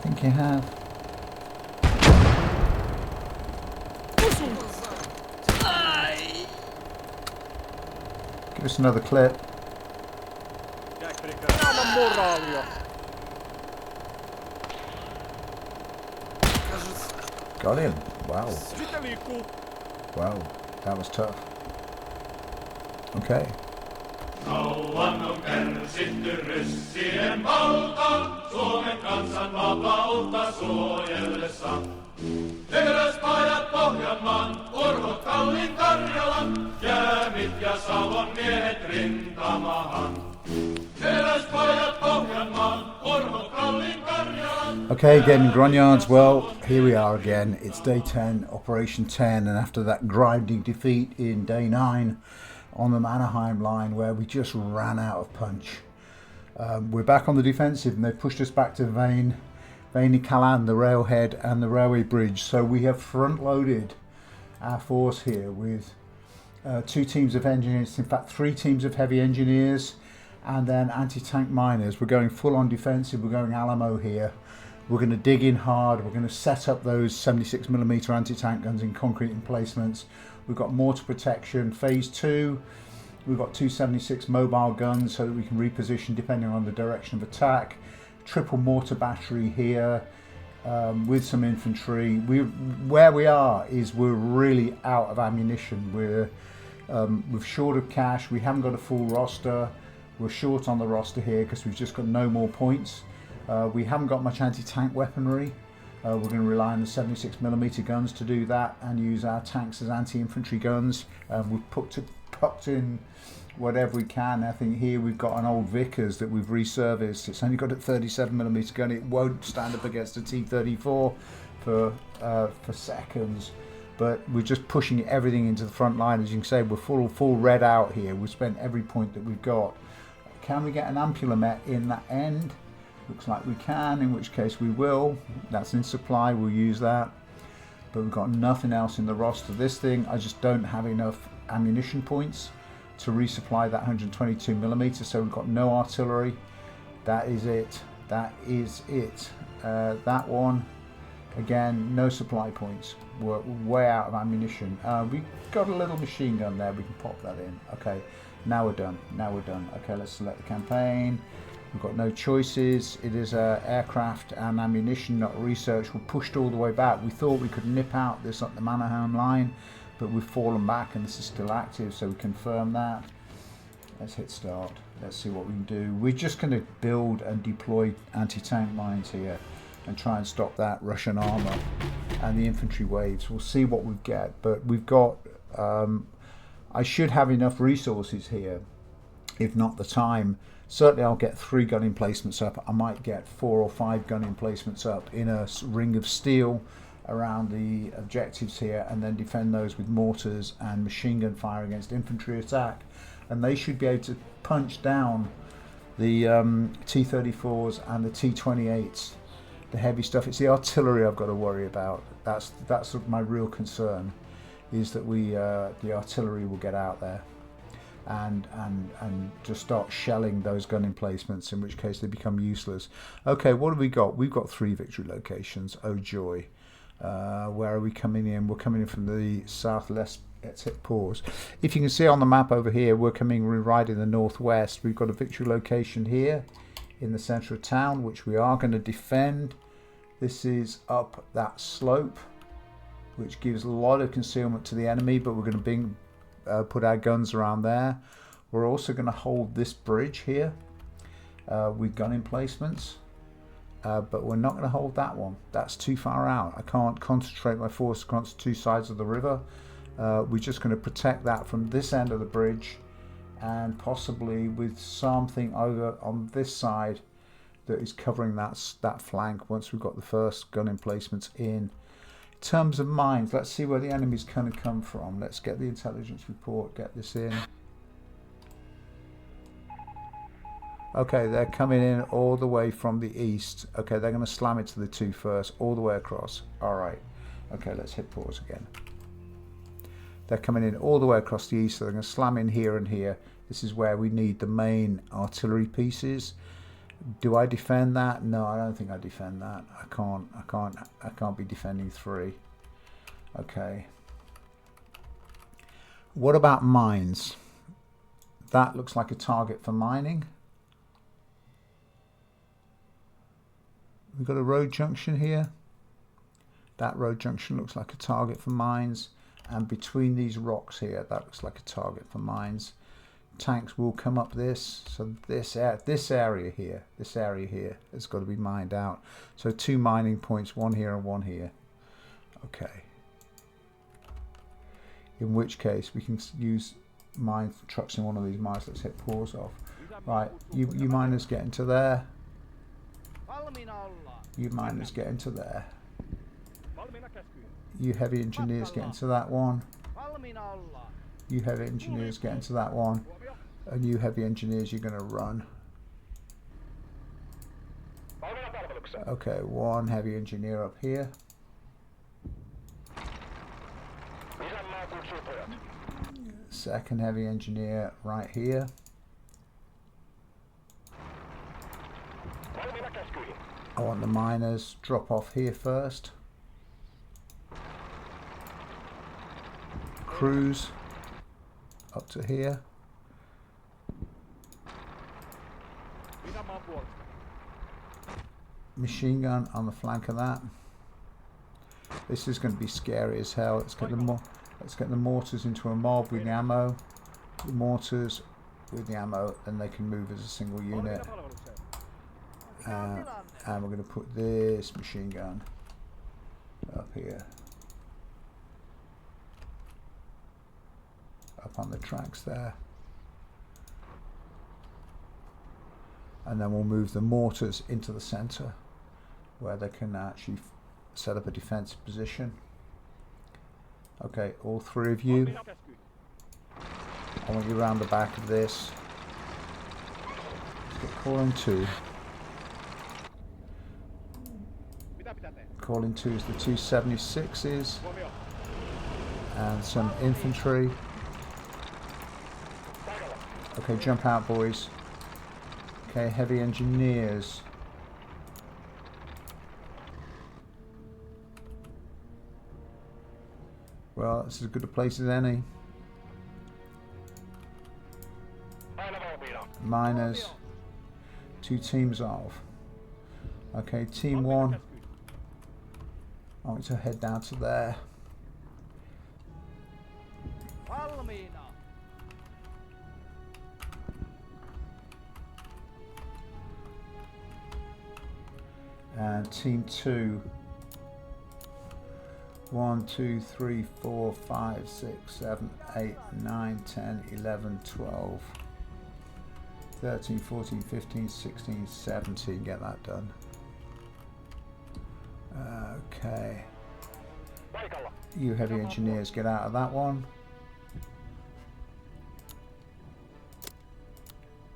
think you have. Give us another clip. Got him. Wow. Wow, that was tough. Okay. Kauan on kärsitty ryssien valta, Suomen kansan vapautta suojellessa. Teräspajat Pohjanmaan, Urhot Kallin Karjalan, Jäämit ja Savon miehet rintamahan. Teräspajat Pohjanmaan, Urhot Kallin Karjalan. Okay, gaming grognards, well, here we are again. It's day 10, Operation 10, and after that grinding defeat in day 9 on the Mannerheim line where we just ran out of punch. We're back on the defensive and they've pushed us back to Vainikalan, the railhead and the railway bridge. So we have front loaded our force here with 2 teams of engineers, in fact 3 teams of heavy engineers and then anti-tank miners. We're going full on defensive, we're going Alamo here. We're going to dig in hard, we're going to set up those 76mm anti-tank guns in concrete emplacements. We've got mortar protection. Phase 2, we've got 276 mobile guns so that we can reposition depending on the direction of attack. Triple mortar battery here with some infantry. Where we are is we're really out of ammunition. We're short of cash. We haven't got a full roster. We're short on the roster here because we've just got no more points. We haven't got much anti-tank weaponry. We're going to rely on the 76mm guns to do that and use our tanks as anti-infantry guns. We've popped in whatever we can. I think here we've got an old Vickers that we've resurfaced. It's only got a 37mm gun. It won't stand up against a T-34 for seconds. But we're just pushing everything into the front line. As you can say, we're full red out here. We've spent every point that we've got. Can we get an ampulomet in that end? Looks like we can, in which case we will. That's in supply, we'll use that. But we've got nothing else in the roster. This thing, I just don't have enough ammunition points to resupply that 122mm, so we've got no artillery. That is it. That is it. That one, again, no supply points. We're way out of ammunition. We've got a little machine gun there, we can pop that in. Okay, now we're done. Now we're done. Okay, let's select the campaign. We've got no choices. It is aircraft and ammunition, not research. We're pushed all the way back. We thought we could nip out this up the Mannerheim line, but we've fallen back and this is still active, so we confirm that. Let's hit start. Let's see what we can do. We're just going to build and deploy anti-tank mines here and try and stop that Russian armor and the infantry waves. We'll see what we get, but we've got... I should have enough resources here, if not the time. Certainly I'll get 3 gun emplacements up. I might get 4 or 5 gun emplacements up in a ring of steel around the objectives here, and then defend those with mortars and machine gun fire against infantry attack. And they should be able to punch down the T-34s and the T-28s, the heavy stuff. It's the artillery I've got to worry about. That's my real concern, is that the artillery will get out there and just start shelling those gun emplacements, in which case they become useless. Okay, what have we got? We've got 3 victory locations. Oh joy. Where are we coming in? We're coming in from the southwest. Let's hit pause. If you can see on the map over here, we're coming right in the northwest. We've got a victory location here in the center of town, which we are going to defend. This is up that slope, which gives a lot of concealment to the enemy, but we're going to put our guns around there. We're also going to hold this bridge here with gun emplacements, but we're not going to hold that one. That's too far out. I can't concentrate my force across 2 sides of the river. We're just going to protect that from this end of the bridge, and possibly with something over on this side that is covering that flank once we've got the first gun emplacements in. In terms of mines, let's see where the enemy's going to come from. Let's get the intelligence report, get this in. Okay, they're coming in all the way from the east. Okay, they're going to slam it to the 2 first, all the way across. Alright, okay, let's hit pause again. They're coming in all the way across the east, so they're going to slam in here and here. This is where we need the main artillery pieces. Do I defend that? No, I don't think I defend that. I can't be defending 3. Okay. What about mines? That looks like a target for mining. We've got a road junction here. That road junction looks like a target for mines. And between these rocks here, that looks like a target for mines. Tanks will come up this. So this area here has got to be mined out. So 2 mining points, 1 here and 1 here. Okay. In which case we can use mine trucks in one of these mines. Let's hit pause off. Right, you miners get into there. You miners get into there. You heavy engineers get into that one. You heavy engineers get into that one. And you heavy engineers, you're going to run. Okay, 1 heavy engineer up here. Second heavy engineer right here. I want the miners drop off here first. Crews up to here. Machine gun on the flank of that. This is going to be scary as hell. Let's get the mortars into a mob with the ammo. The mortars with the ammo, then they can move as a single unit. And we're going to put this machine gun up here. Up on the tracks there. And then we'll move the mortars into the center where they can actually set up a defensive position. Okay, all 3 of you. I want you around the back of this. Let's get calling 2. Calling 2 is the 276s and some infantry. Okay, jump out, boys. Okay, heavy engineers. Well, this is as good a place as any. Miners. 2 teams of. Okay, team 1. I want to head down to there. And team 2. 1, 2, 3, 4, 5, 6, 7, 8, 9, 10, 11, 12, 13, 14, 15, 16, 17. Get that done. Okay. You heavy engineers get out of that one.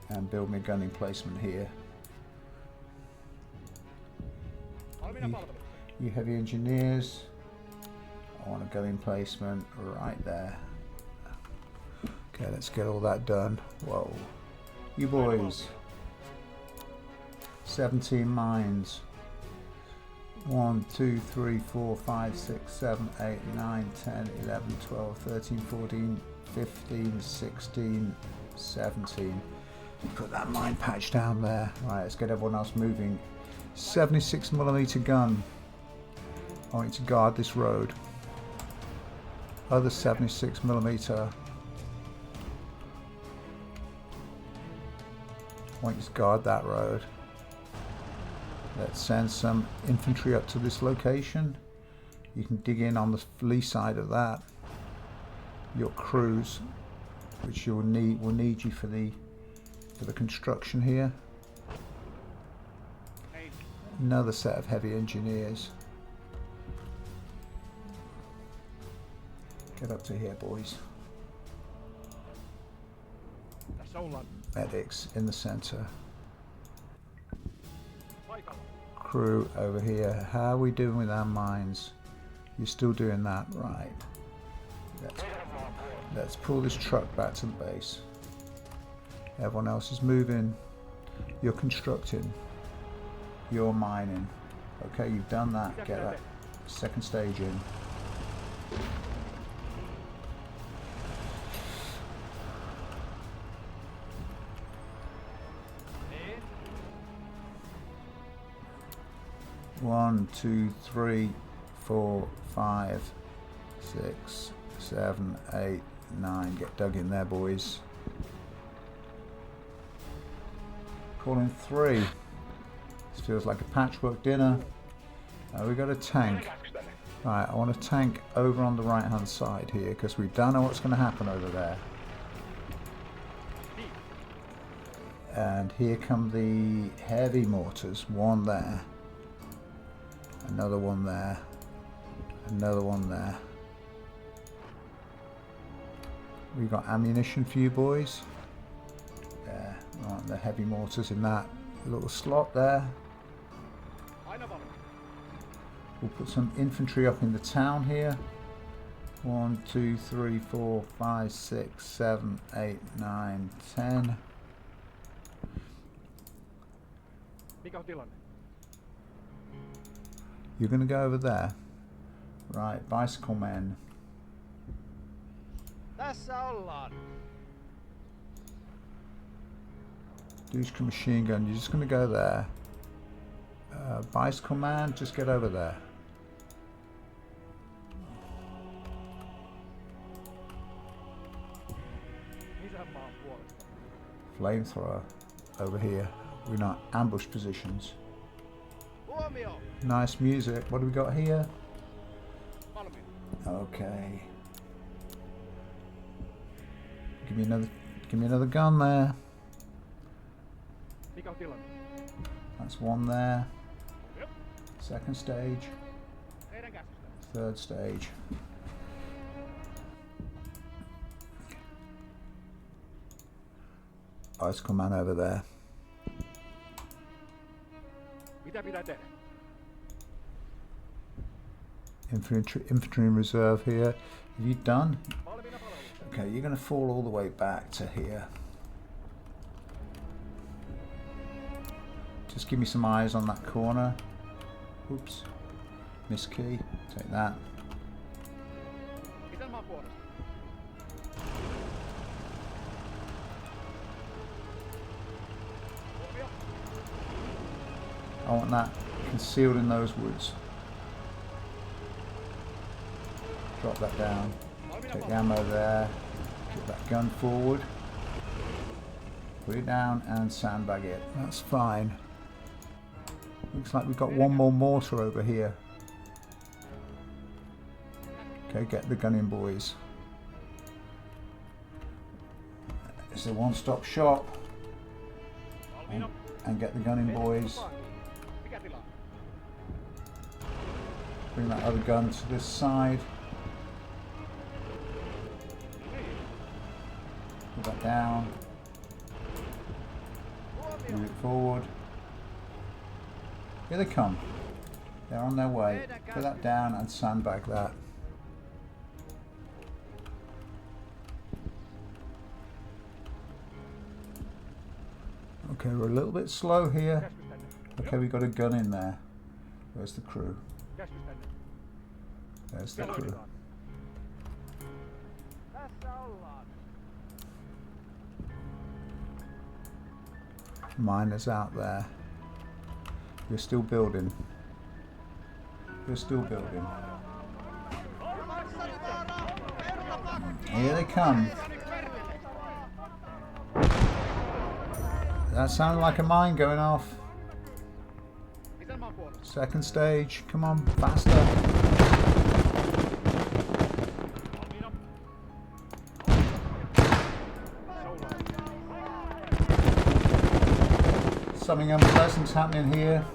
And build me a gun emplacement here. You heavy engineers. I want a gun emplacement right there. Okay, let's get all that done. Whoa. You boys. 17 mines. 1, 2, 3, 4, 5, 6, 7, 8, 9, 10, 11, 12, 13, 14, 15, 16, 17. Put that mine patch down there. Right, let's get everyone else moving. 76mm gun. I want you to guard this road. Other 76mm. I want you to guard that road. Let's send some infantry up to this location. You can dig in on the lee side of that. Your crews, which will need you for the construction here. Another set of heavy engineers. Get up to here, boys. Medics in the center. Crew over here. How are we doing with our mines? You're still doing that, right? Let's pull this truck back to the base. Everyone else is moving. You're constructing. You're mining. Okay, you've done that. Get that second stage in. One, two, 3, 4, 5, 6, 7, 8, 9. Get dug in there, boys. Calling 3. This feels like a patchwork dinner. We got a tank. Right, I want a tank over on the right hand side here because we don't know what's going to happen over there. And here come the heavy mortars. One there. Another one there. Another one there. We got ammunition for you boys. Yeah, right, the heavy mortars in that little slot there. We'll put some infantry up in the town here. 1, 2, 3, 4, 5, 6, 7, 8, 9, 10. You're going to go over there. Right, bicycle men. Tässä ollaan. Dushka machine gun, you're just going to go there. Bicycle man, just get over there. Flamethrower over here. We're in our ambush positions. Nice music. What do we got here? Okay. Give me another gun there. That's one there. Second stage. Third stage. Bicycle man over there. Infantry in reserve here. Have you done? Okay, you're going to fall all the way back to here. Just give me some eyes on that corner. Oops. Miss key. Take that. I want that concealed in those woods. Drop that down. Take the ammo there. Get that gun forward. Put it down and sandbag it. That's fine. Looks like we've got one more mortar over here. Okay, get the gun in, boys. It's a one-stop shop. And get the gun in, boys. Bring that other gun to this side. Put that down. Move it forward. Here they come. They're on their way. Put that down and sandbag that. Okay, we're a little bit slow here. Okay, we got a gun in there. Where's the crew? There's the crew. Miners out there. You're still building. You're still building. Here they come. That sounded like a mine going off. Second stage. Come on, faster. Something unpleasant's happening here.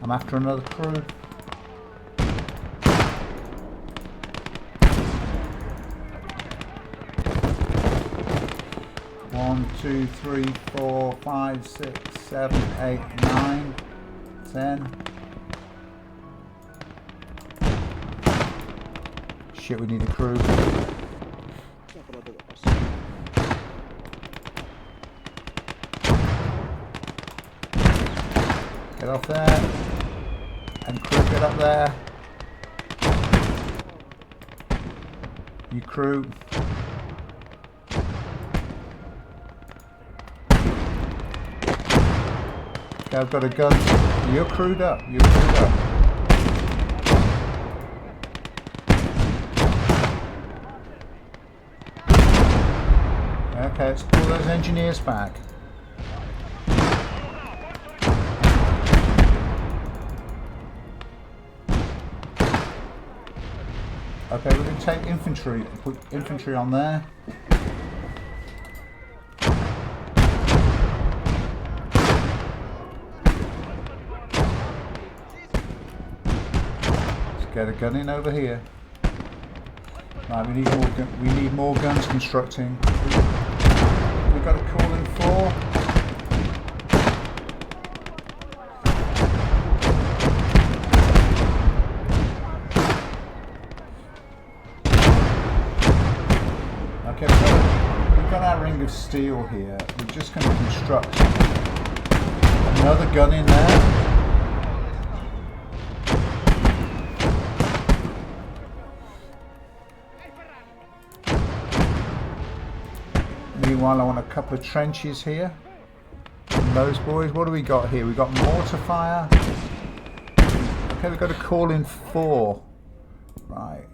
I'm after another crew. One, 2, 3, 4, 5, 6, 7, 8, 9, 10. Shit, we need a crew. Get off there. And crew, get up there. You crew. Okay, I've got a gun. You're crewed up. You're crewed up. Okay, let's pull those engineers back. Okay, we're going to take infantry and put infantry on there. Let's get a gun in over here. Right, we need more guns constructing. We've got a call in 4. Okay, we've got our ring of steel here. We're just going to construct another gun in there. Meanwhile, I want a couple of trenches here. And those boys, what do we got here? We've got mortar fire. Okay, we've got to call in 4. Right.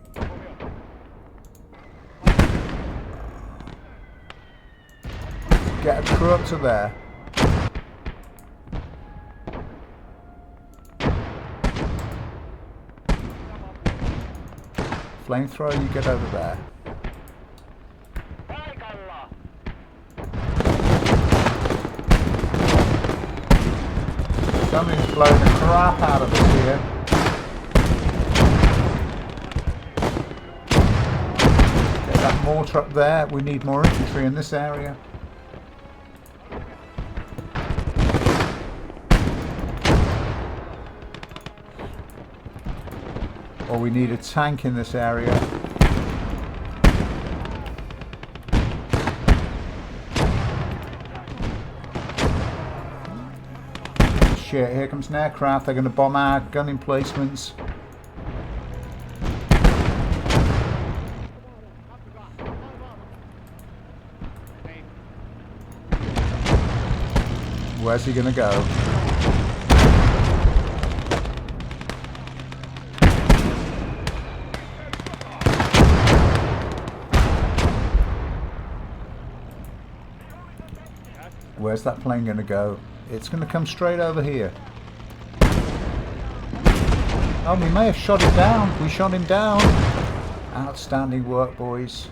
Get a crew up to there. Flamethrower, you get over there. Somebody's blowing the crap out of us here. Get that mortar up there. We need more infantry in this area. Or we need a tank in this area. Shit, here comes an aircraft. They're going to bomb our gun emplacements. Where's he going to go? Where's that plane going to go? It's going to come straight over here. Oh, we may have shot him down. We shot him down. Outstanding work, boys.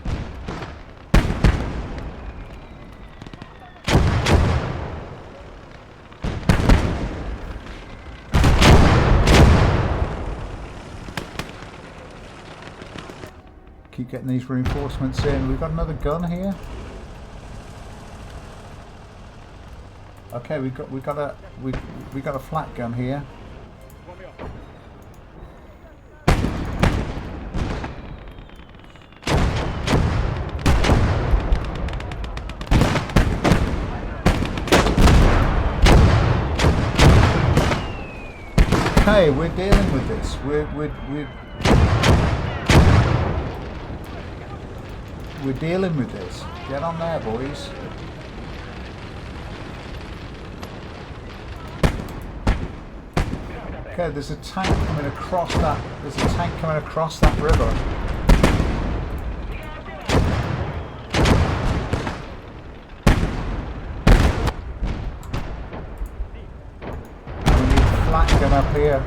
Keep getting these reinforcements in. We've got another gun here. Okay, we got a flat gun here. Okay, we're dealing with this. We're dealing with this. Get on there, boys. Okay, there's a tank coming across that. There's a tank coming across that river. We need a flat gun up here.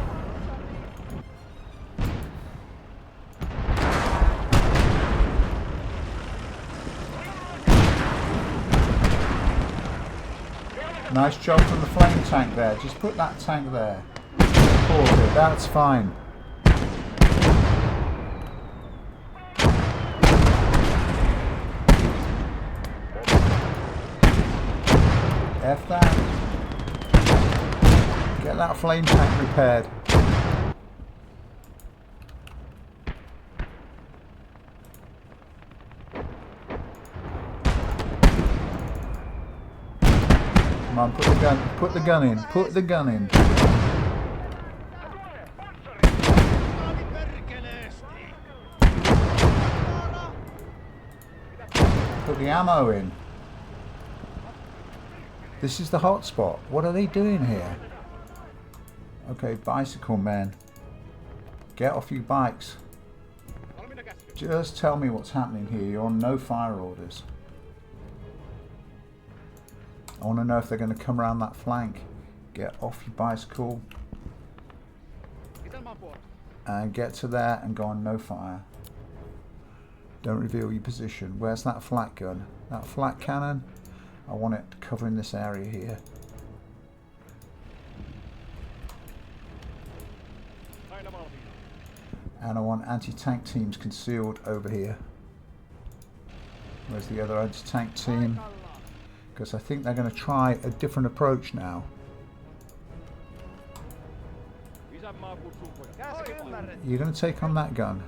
Nice job from the flame tank there. Just put that tank there. That's fine. F that. Get that flame tank repaired. Come on, put the gun in. Put the gun in. the ammo in. This is the hot spot. What are they doing here? Okay, bicycle men. Get off your bikes. Just tell me what's happening here. You're on no fire orders. I want to know if they're going to come around that flank. Get off your bicycle. And get to there and go on no fire. Don't reveal your position. Where's that flat gun? That flat cannon? I want it covering this area here. And I want anti-tank teams concealed over here. Where's the other anti-tank team? Because I think they're going to try a different approach now. You're going to take on that gun.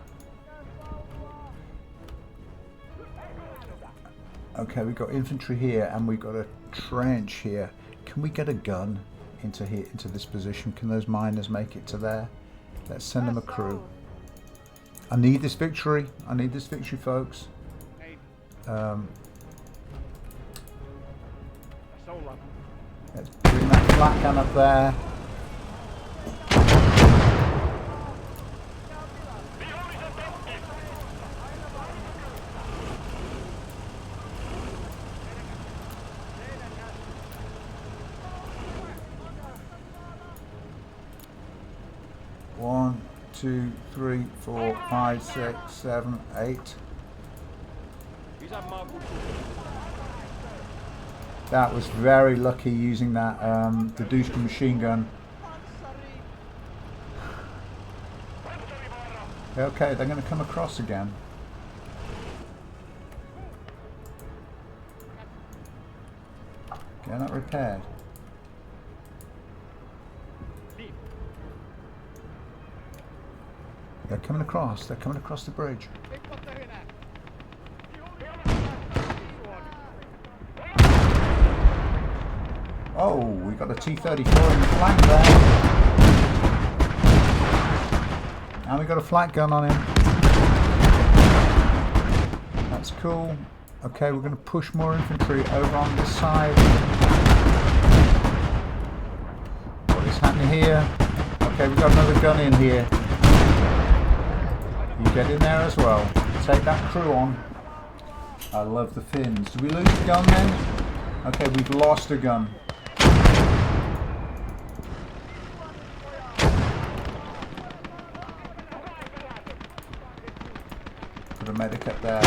Okay, we've got infantry here and we've got a trench here. Can we get a gun into here, into this position? Can those miners make it to there? Let's send them a crew. I need this victory. I need this victory, folks. Let's bring that flat gun up there. One, 2, 3, 4, 5, 6, 7, 8. That was very lucky using that the Dushka machine gun. Okay, they're going to come across again. Get that repaired. They're coming across. They're coming across the bridge. Oh, we got a T-34 in the flank there. And we got a flat gun on him. That's cool. Okay, we're going to push more infantry over on this side. What is happening here? Okay, we've got another gun in here. You get in there as well. Take that crew on. I love the Finns. Did we lose the gun then? Okay, we've lost a gun. Put a medic up there.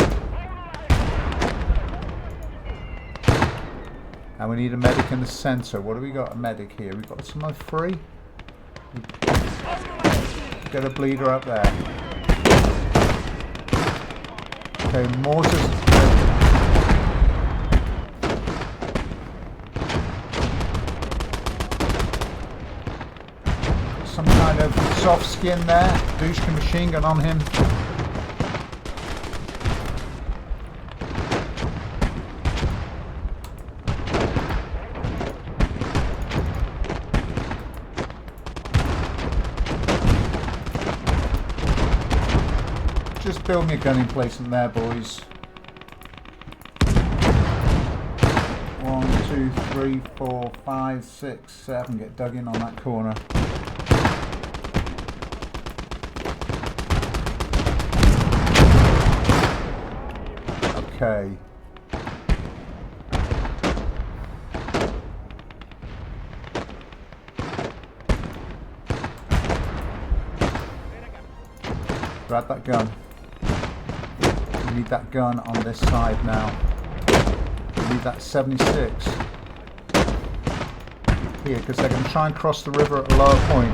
And we need a medic in the centre. What do we got? A medic here. We've got someone free. Get a bleeder up there. Okay, mortars. Some kind of soft skin there. Dushka machine gun on him. Just build me a gun emplacement there, boys. 1, 2, 3, 4, 5, 6, 7. Get dug in on that corner. Okay. Grab that gun. We need that gun on this side now. We need that 76 here because they're going to try and cross the river at a lower point.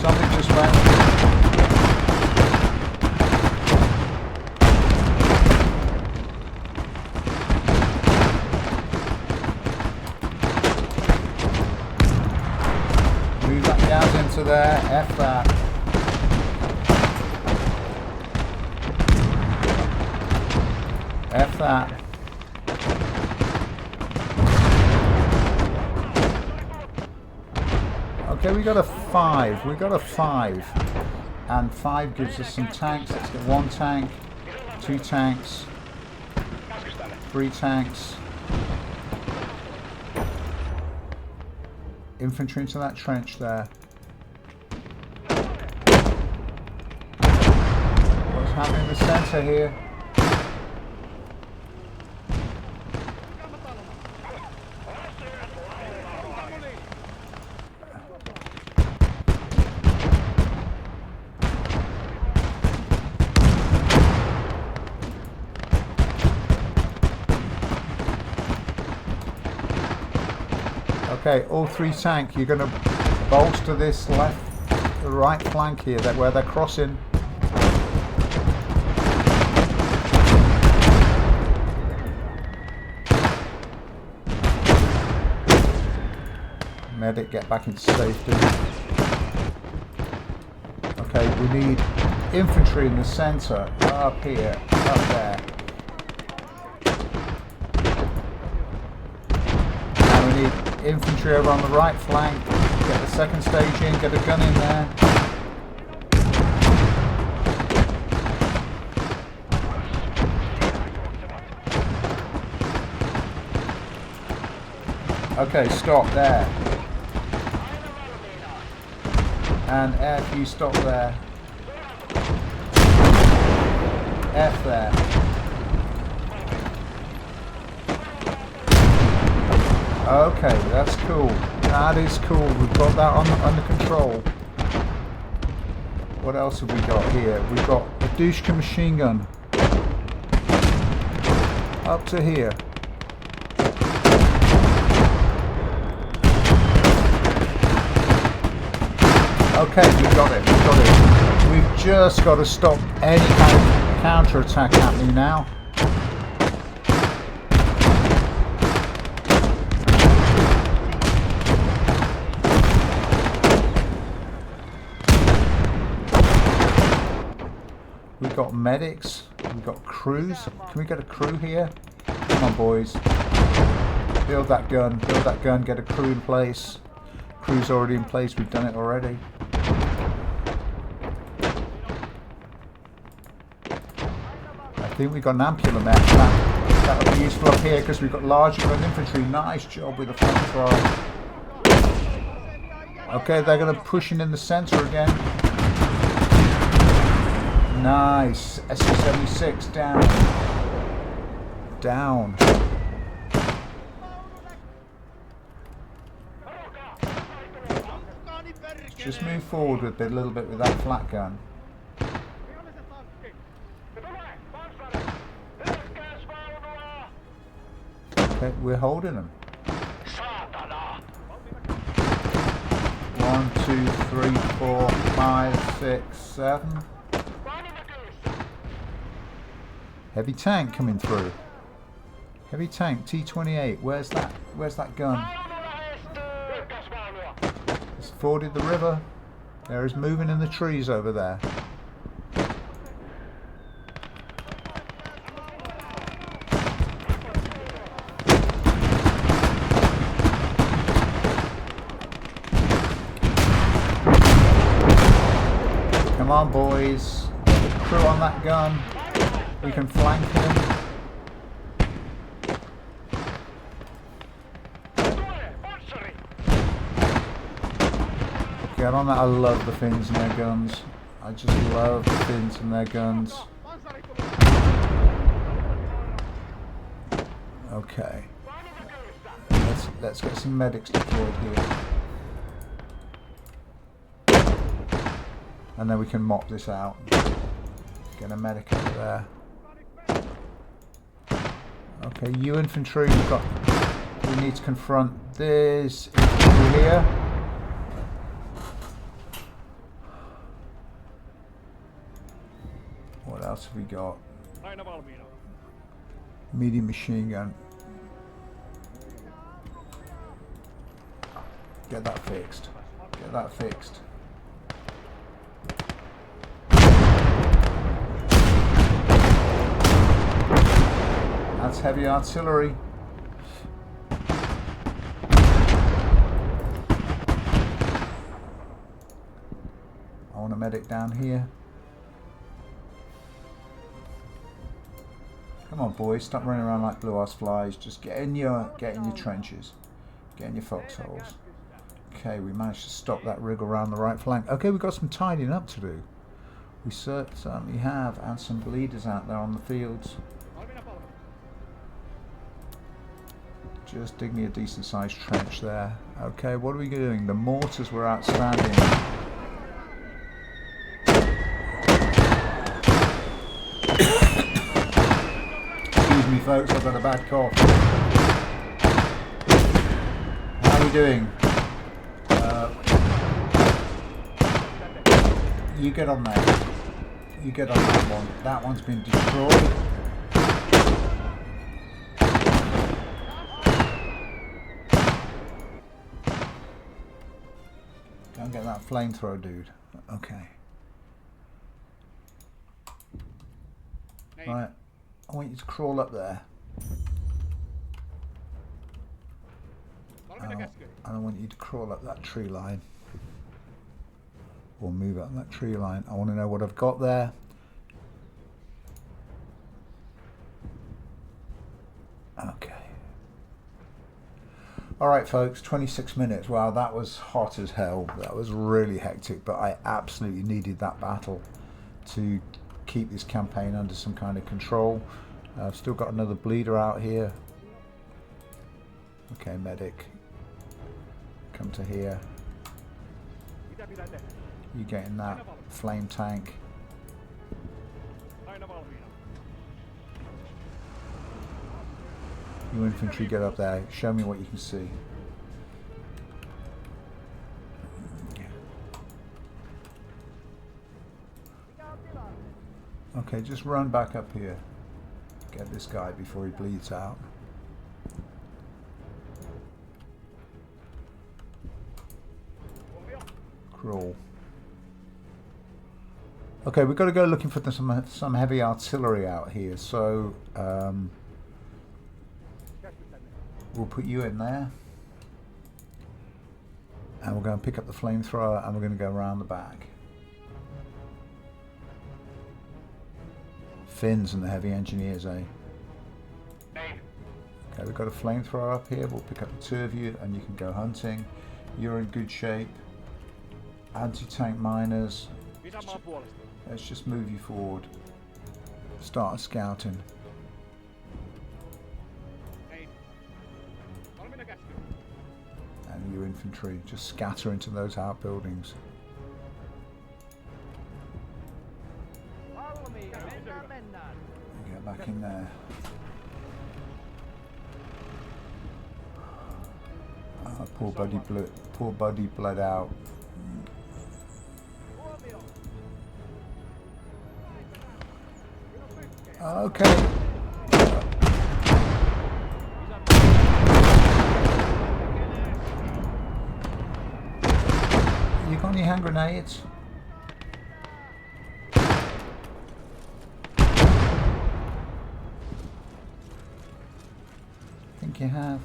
Something just went. Into there, F that. F that. Okay, we got a 5. We got a 5. And 5 gives us some tanks. Let's get 1 tank, 2 tanks, 3 tanks. Infantry into that trench there. What's happening in the centre here? Okay, all 3 tank, you're going to bolster this the right flank here, where they're crossing. Medic, get back into safety. Okay, we need infantry in the centre, up here, up there. And we need infantry over on the right flank. Get the second stage in, get a gun in there. Okay, stop there. And F, you stop there. F there. Okay, that's cool. That is cool. We've got that under control. What else have we got here? We've got a Dushka machine gun. Up to here. Okay, we got it. We got it. We've just got to stop any kind of counter-attack happening now. We've got medics, we've got crews. Can we get a crew here? Come on, boys. Build that gun, get a crew in place. Crew's already in place, we've done it already. I think we've got an ampuller mech. That would be useful up here because we've got larger gun infantry. Nice job with the flamethrower. Okay, they're going to push in the centre again. Nice. SC-76 down. Down. Just move forward a little bit with that flat gun. Okay, we're holding them. 1, 2, 3, 4, 5, 6, 7. Heavy tank coming through. Heavy tank, T-28. Where's that? Where's that gun? It's forded the river. There is moving in the trees over there. Come on, boys. Get the crew on that gun. We can flank him. Get on that. I love the Finns and their guns. I just love the Finns and their guns. Okay. Let's get some medics deployed here. And then we can mop this out. Get a medic over there. Okay, you infantry, we need to confront this infantry here. What else have we got? Medium machine gun. Get that fixed. Get that fixed. That's heavy artillery. want a medic down here. Come on, boys, stop running around like blue-ass flies. Just get in your trenches. Get in your foxholes. Okay, we managed to stop that rig around the right flank. Okay, we've got some tidying up to do. We certainly have, and some bleeders out there on the fields. Just dig me a decent sized trench there. Okay, what are we doing? The mortars were outstanding. Excuse me folks, I've got a bad cough. How are we doing? You get on there. You get on that one. That one's been destroyed. Go and get that flamethrower, dude. Okay. Right. I want you to crawl up there. And I want you to crawl up that tree line. Or move up that tree line. I want to know what I've got there. Okay. Alright folks, 26 minutes. Wow, that was hot as hell. That was really hectic, but I absolutely needed that battle to keep this campaign under some kind of control. I've still got another bleeder out here. Okay, medic. Come to here. You get in that flame tank. You infantry, get up there. Show me what you can see. Okay, just run back up here. Get this guy before he bleeds out. Crawl. Okay, we've got to go looking for some heavy artillery out here, so we'll put you in there, and we're going to pick up the flamethrower, and we're going to go around the back. Finns and the heavy engineers, eh? Okay, we've got a flamethrower up here. We'll pick up the two of you, and you can go hunting. You're in good shape. Anti-tank miners. Let's just move you forward. Start scouting. And your infantry, just scatter into those outbuildings. Get back in there. Oh, poor buddy bled out. Okay. You got any hand grenades? I think you have.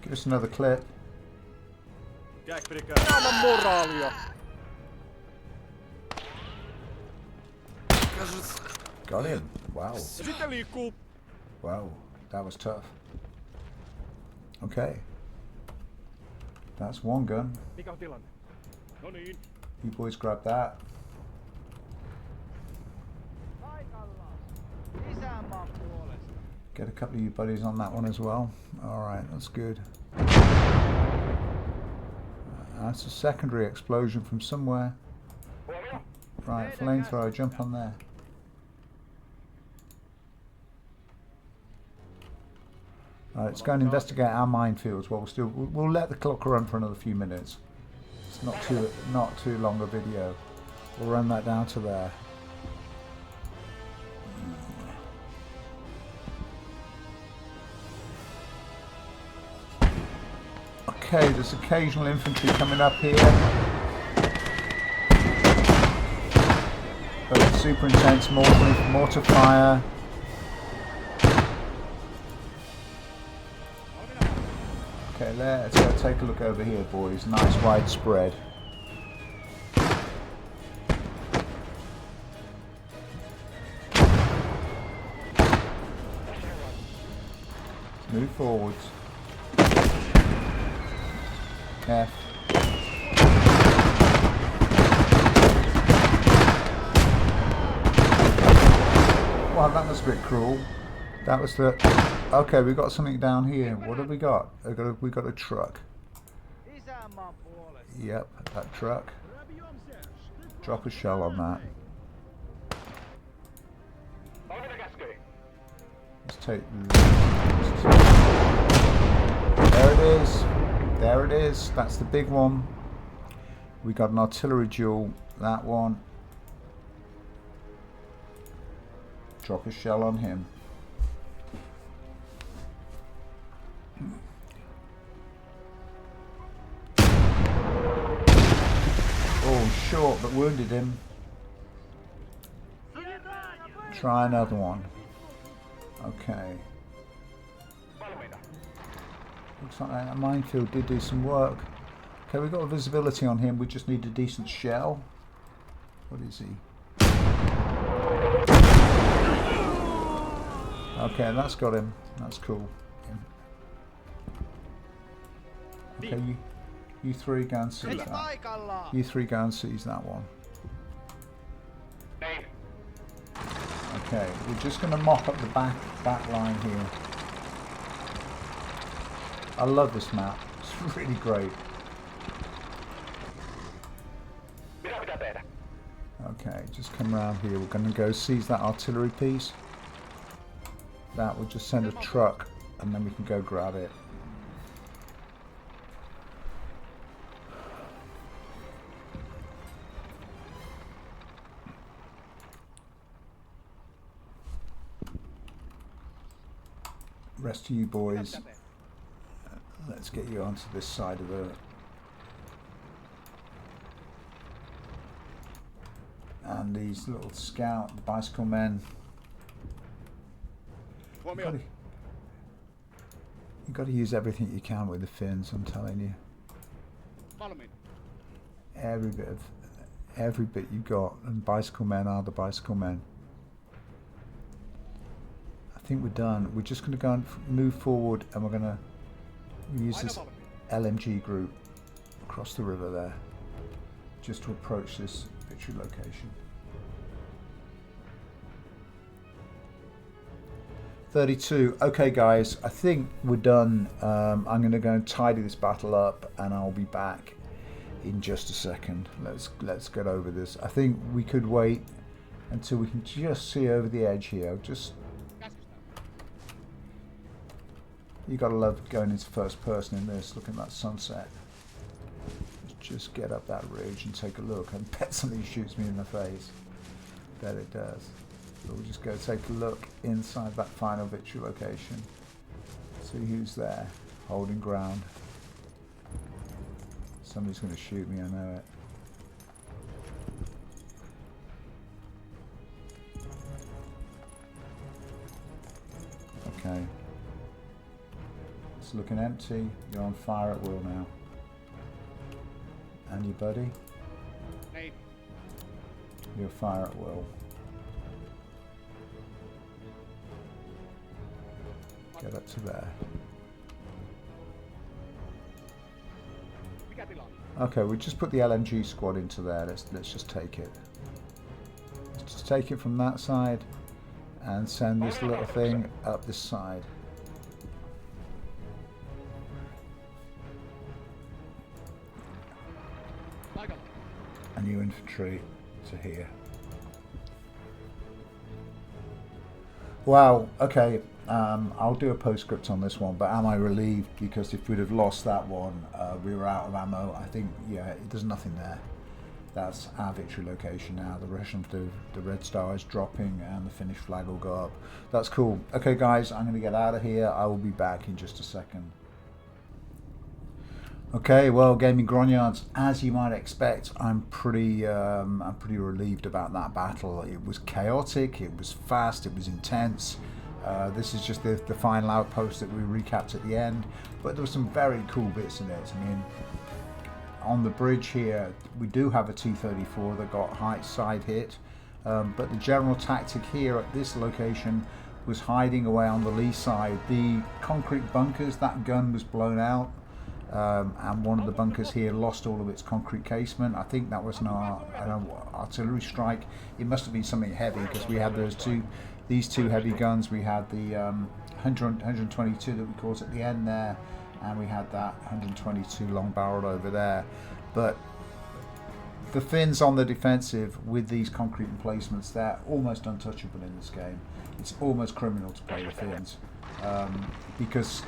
Give us another clip. Got him. Wow. Wow, that was tough. Okay. That's one gun. You boys grab that. Get a couple of you buddies on that one as well. Alright, that's good. That's a secondary explosion from somewhere. Right, flamethrower, jump on there. Right, let's go and investigate our minefields. Well, we'll let the clock run for another few minutes. It's not too long a video. We'll run that down to there. Okay, there's occasional infantry coming up here. But super intense mortar fire. Okay, let's go take a look over here, boys. Nice wide spread. Move forwards. F. Wow, that was a bit cruel. That was the... Okay, we got something down here. What have we got? We got a truck. Yep, that truck. Drop a shell on that. Let's take... There it is. There it is. That's the big one. We got an artillery duel. That one. Drop a shell on him. Oh, short, but wounded him. Try another one. Okay. Looks like that minefield did do some work. Okay, we've got a visibility on him. We just need a decent shell. What is he? Okay, that's got him. That's cool. Okay, you three go and seize that. You three go and seize that one. Okay, we're just going to mop up the back line here. I love this map. It's really great. Okay, just come around here. We're going to go seize that artillery piece. That will just send a truck and then we can go grab it. Rest of you boys, let's get you onto this side of the... And these little scout, the bicycle men. You've got to use everything you can with the fins, I'm telling you. Every bit you got, and bicycle men are the bicycle men. I think we're done. We're just going to go and move forward, and we're going to use this LMG group across the river there, just to approach this victory location. 32. Okay guys, I think we're done. I'm going to go and tidy this battle up and I'll be back in just a second. Let's get over this. I think we could wait until we can just see over the edge here. You gotta love going into first person in this, looking at that sunset. Just get up that ridge and take a look. I bet somebody shoots me in the face. Bet it does. So we'll just go take a look inside that final victory location. See who's there, holding ground. Somebody's going to shoot me, I know it. Okay. It's looking empty. You're on fire at will now. And your buddy? Hey. You're fire at will. Get up to there. Okay, we just put the LMG squad into there. Let's just take it. Let's just take it from that side and send this little thing up this side. And your infantry to here. Wow, okay. I'll do a postscript on this one, but am I relieved? Because if we'd have lost that one, we were out of ammo. I think, yeah, there's nothing there. That's our victory location now. The Russian, the red star is dropping and the Finnish flag will go up. That's cool. Okay, guys, I'm going to get out of here. I will be back in just a second. Okay, well, Gaming Grognards, as you might expect, I'm pretty relieved about that battle. It was chaotic, it was fast, it was intense. This is just the final outpost that we recapped at the end, but there were some very cool bits in it. I mean, on the bridge here, we do have a T-34 that got high side hit, but the general tactic here at this location was hiding away on the lee side. The concrete bunkers, that gun was blown out, and one of the bunkers here lost all of its concrete casement. I think that was an artillery strike. It must have been something heavy, because we had these two heavy guns. We had the 122 that we caught at the end there, and we had that 122 long barreled over there. But the Finns on the defensive with these concrete emplacements, they're almost untouchable in this game. It's almost criminal to play the Finns, because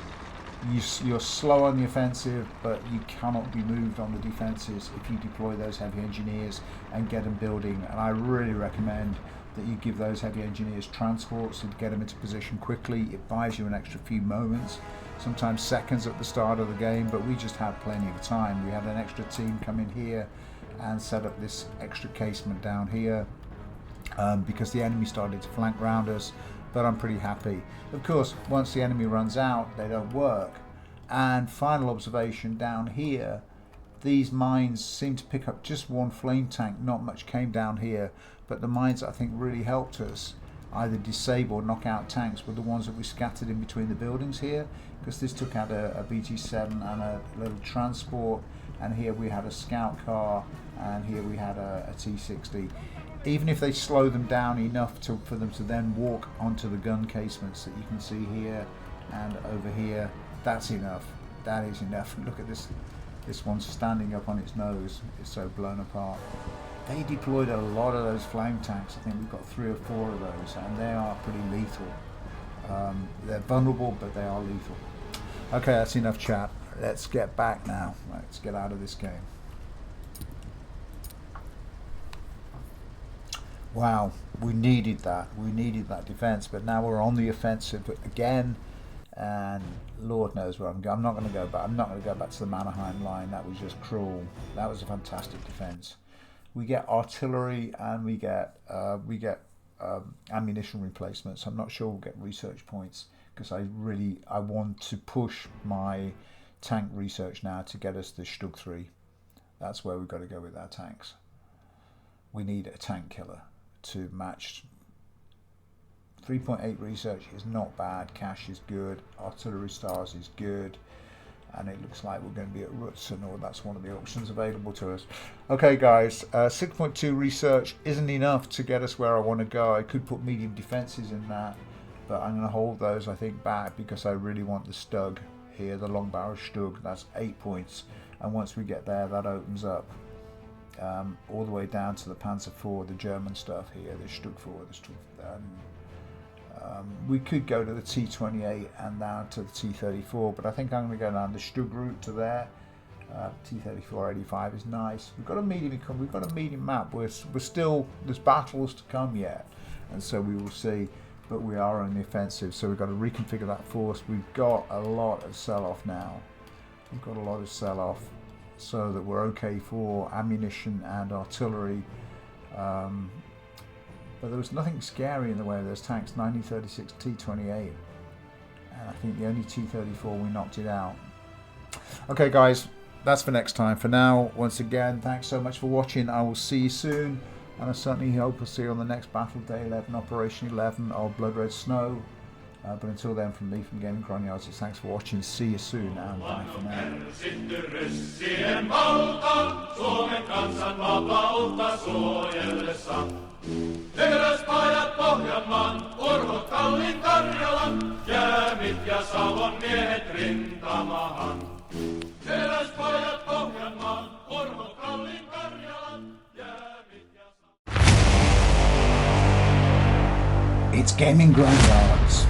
you're slow on the offensive, but you cannot be moved on the defenses if you deploy those heavy engineers and get them building. And I really recommend that you give those heavy engineers transports to get them into position quickly. It buys you an extra few moments, sometimes seconds at the start of the game, but we just had plenty of time. We had an extra team come in here and set up this extra casement down here, because the enemy started to flank round us, but I'm pretty happy. Of course, once the enemy runs out, they don't work. And final observation down here, these mines seem to pick up just one flame tank. Not much came down here, but the mines I think really helped us either disable or knock out tanks were the ones that we scattered in between the buildings here, because this took out a BT-7 and a little transport, and here we had a scout car, and here we had a T-60. Even if they slow them down enough for them to then walk onto the gun casements that you can see here and over here, that's enough. That is enough. Look at this. This one's standing up on its nose. It's so blown apart. They deployed a lot of those flame tanks. I think we've got 3 or 4 of those, and they are pretty lethal. They're vulnerable, but they are lethal. Okay, that's enough chat. Let's get back now. Let's get out of this game. Wow, we needed that. We needed that defense, but now we're on the offensive again, and Lord knows where I'm going. I'm not going to go back. I'm not going to go back to the Mannerheim line. That was just cruel. That was a fantastic defense. We get artillery and we get ammunition replacements. I'm not sure we'll get research points, because I want to push my tank research now to get us the Stug 3. That's where we've got to go with our tanks. We need a tank killer to match. 3.8 research is not bad, cash is good, artillery stars is good, and it looks like we're going to be at Rutsen, or that's one of the options available to us. Okay guys, 6.2 research isn't enough to get us where I want to go. I could put medium defences in that, but I'm going to hold those I think back, because I really want the Stug here, the long barrel Stug. That's 8 points, and once we get there, that opens up all the way down to the Panzer IV, the German stuff here, the Stug 4, the Stug. We could go to the T-28 and down to the T-34, but I think I'm going to go down the Stug route to there. T-34-85 is nice. We've got a medium map. We're still, there's battles to come yet, and so we will see. But we are on the offensive, so we've got to reconfigure that force. We've got a lot of sell-off now. We've got a lot of sell-off, so that we're okay for ammunition and artillery. But there was nothing scary in the way of those tanks. 1936 T-28, and I think the only T-34 we knocked it out. Okay guys, that's for next time. For now, once again, thanks so much for watching. I will see you soon, and I certainly hope I'll see you on the next Battle Day 11, Operation 11 of Blood Red Snow. But until then, from me, from Gaming Chronicles, thanks for watching. See you soon, and bye for now. Teräspajat Pohjanmaan, urhot Kallin Karjalan, jäämit ja Savon miehet rintamahan. Teräspajat Pohjanmaan, urhot Kallin Karjalan, jäämit ja Savon. It's Gaming Chronicles.